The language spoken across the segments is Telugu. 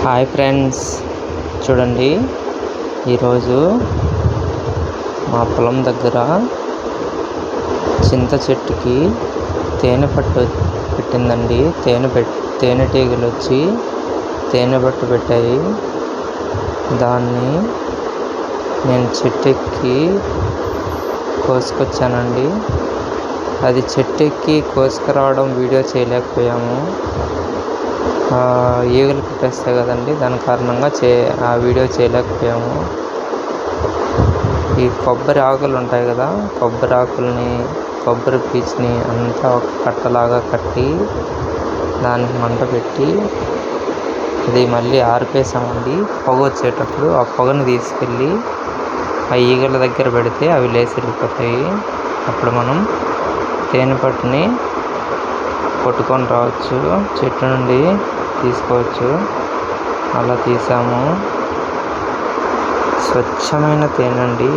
హాయ్ ఫ్రెండ్స్, చూడండి ఈరోజు మా పొలం దగ్గర చింత చెట్టుకి తేనె పట్టు పెట్టిందండి. తేనెటీగలు వచ్చి తేనె పట్టు పెట్టాయి. దాన్ని నేను చెట్టెక్కి కోసుకొచ్చానండి. అది చెట్టెక్కి కోసుకురావడం వీడియో చేయలేకపోయాము. ఈగలు కుట్టేస్తాయి కదండి, దాని కారణంగా ఆ వీడియో చేయలేకపోయాము. ఈ కొబ్బరి ఆకులు ఉంటాయి కదా, కొబ్బరి ఆకుల్ని కొబ్బరి పీచుని అంతా ఒక కట్టలాగా కట్టి దానికి మంట పెట్టి అది మళ్ళీ ఆరిపేసామండి. పొగ వచ్చేటప్పుడు ఆ పొగను తీసుకెళ్ళి ఆ ఈగల దగ్గర పెడితే అవి లేచి వెళ్ళిపోతాయి. అప్పుడు మనం తేనె పట్టుని కొట్టుకొని రావచ్చు, చెట్టు నుండి తీసుకోవచ్చు. అలా తీసాము. స్వచ్ఛమైన తేనె అండి.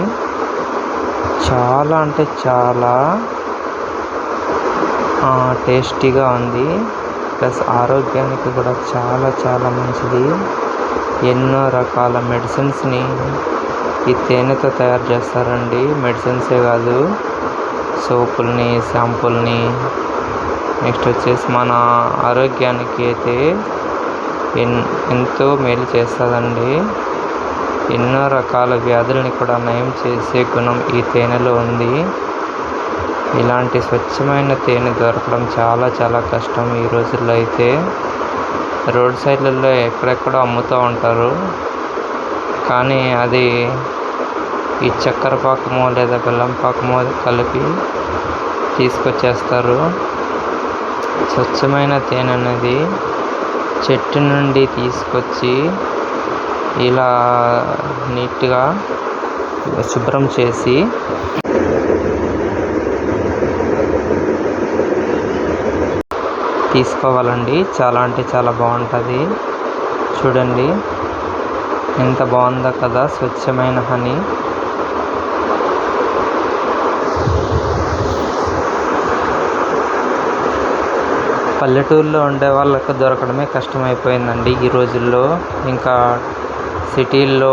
చాలా అంటే చాలా టేస్టీగా ఉంది. ప్లస్ ఆరోగ్యానికి కూడా చాలా చాలా మంచిది. ఎన్నో రకాల మెడిసిన్స్ని ఈ తేనెతో తయారు చేస్తారండి. మెడిసిన్సే కాదు, సోపుల్ని, షాంపూల్ని, నెక్స్ట్ వచ్చేసి మన ఆరోగ్యానికి అయితే ఎంతో మేలు చేస్తుందండి. ఎన్నో రకాల వ్యాధుల్ని కూడా నయం చేసే గుణం ఈ తేనెలో ఉంది. ఇలాంటి స్వచ్ఛమైన తేనె దొరకడం చాలా చాలా కష్టం ఈ రోజుల్లో. అయితే రోడ్ సైడ్లలో ఎక్కడెక్కడో అమ్ముతూ ఉంటారు, కానీ అది ఈ చక్కెర పాకమో లేదా బెల్లం పాకమో కలిపి తీసుకొచ్చేస్తారు. స్వచ్ఛమైన తేనె అనేది చెట్టు నుండి తీసుకొచ్చి ఇలా నీట్గా శుభ్రం చేసి తీసుకోవాలండి. చాలా అంటే చాలా బాగుంటుంది. చూడండి ఎంత బాగుందో కదా స్వచ్ఛమైన హనీ. పల్లెటూరులో ఉండే వాళ్ళకు దొరకడమే కష్టమైపోయిందండి ఈ రోజుల్లో. ఇంకా సిటీల్లో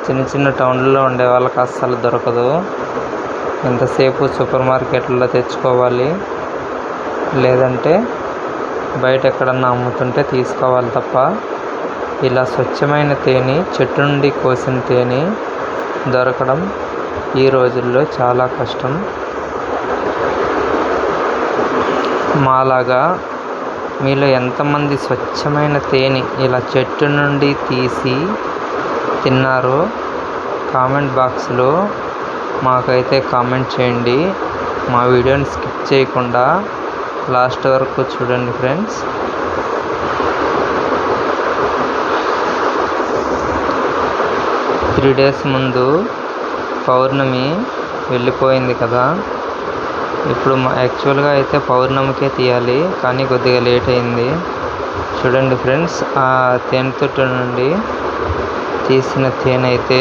చిన్న చిన్న టౌన్లలో ఉండే వాళ్ళకి అస్సలు దొరకదు. ఎంతసేపు సూపర్ మార్కెట్లలో తెచ్చుకోవాలి, లేదంటే బయట ఎక్కడన్నా అమ్ముతుంటే తీసుకోవాలి తప్ప ఇలా స్వచ్ఛమైన తేనె, చెట్టు నుండి కోసిన తేనె దొరకడం ఈ రోజుల్లో చాలా కష్టం. మాలాగా మీలో ఎంతమంది స్వచ్ఛమైన తేనె ఇలా చెట్టు నుండి తీసి తిన్నారో కామెంట్ బాక్స్లో మాకైతే కామెంట్ చేయండి. మా వీడియోని స్కిప్ చేయకుండా లాస్ట్ వరకు చూడండి ఫ్రెండ్స్. త్రీ డేస్ ముందు పౌర్ణమి వెళ్ళిపోయింది కదా. ఇప్పుడు యాక్చువల్గా అయితే పౌర్ణమికే తీయాలి, కానీ కొద్దిగా లేట్ అయింది. చూడండి ఫ్రెండ్స్, ఆ తేనె తొట్టు నుండి తీసిన తేనె అయితే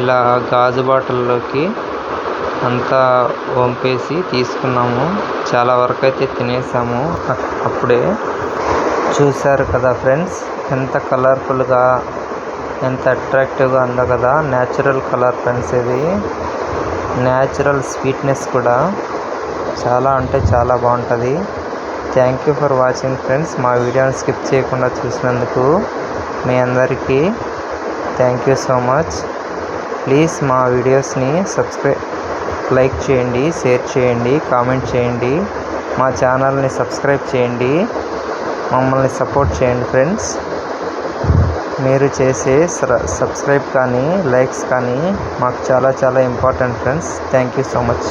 ఇలా గాజు బాటిల్లోకి అంతా వంపేసి తీసుకున్నాము. చాలా వరకు అయితే తినేసాము. అప్పుడే చూశారు కదా ఫ్రెండ్స్, ఎంత కలర్ఫుల్గా, ఎంత అట్రాక్టివ్గా ఉందో కదా. న్యాచురల్ కలర్ ఫ్రెండ్స్, ఇది న్యాచురల్ స్వీట్నెస్ కూడా చాలా అంటే చాలా బాగుంటుంది. Thank you for watching friends. మా వీడియోని స్కిప్ చేయకుండా చూసినందుకు మీ అందరికీ thank you so much. Please మా వీడియోస్ని లైక్ చేయండి, షేర్ చేయండి, కామెంట్ చేయండి. మా ఛానల్ని సబ్స్క్రైబ్ చేయండి. మమ్మల్ని సపోర్ట్ చేయండి ఫ్రెండ్స్. మీరు చేసే సబ్స్క్రైబ్ కానీ లైక్స్ కానీ మాకు చాలా చాలా important friends. Thank you so much.